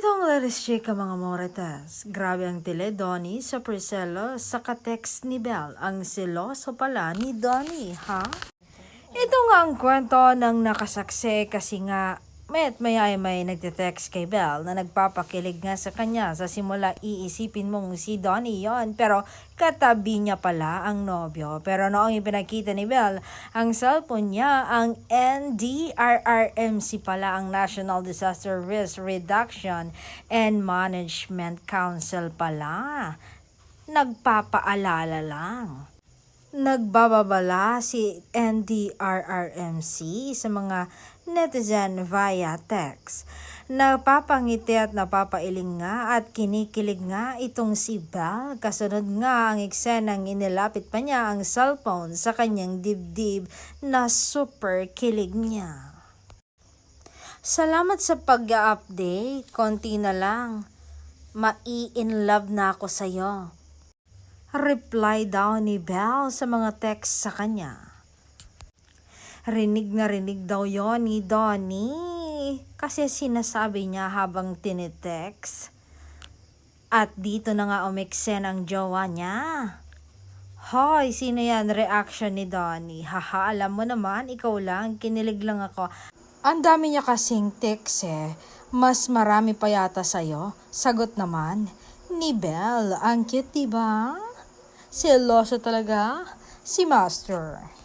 Itong Laris Chica mga Moretas, grabe ang tile Donnie sa Priscilla sa katext ni Belle. Ang seloso pala ni Donnie, ha? Ito nga ang kwento ng nakasaksi kasi nga may nagte-text kay Belle na nagpapakilig nga sa kanya. Sa simula iisipin mong si Donnie yon, pero katabi niya pala ang nobyo. Pero noong ipinakita ni Belle ang cellphone niya, ang NDRRMC pala, ang National Disaster Risk Reduction and Management Council pala. Nagpapaalala lang. Nagbababala si NDRRMC sa mga netizen via text. Napapangiti at napapailing nga at kinikilig nga itong si Belle. Kasunod nga ang eksenang inilapit pa niya ang cellphone sa kanyang dibdib na super kilig niya. Salamat sa pag-update. Konti na lang. Mai-in love na ako sa'yo. Reply daw ni Belle sa mga text sa kanya. Rinig na rinig daw yon ni Donnie kasi sinasabi niya habang tinitext. At dito na nga umeksen ang jowa niya. Hoy, sino yan? Reaction ni Donnie. Haha, alam mo naman, ikaw lang, kinilig lang ako. Ang dami niya kasing text Mas marami pa yata sa'yo. Sagot naman ni Belle. Ang cute, diba? Seloso talaga si Master.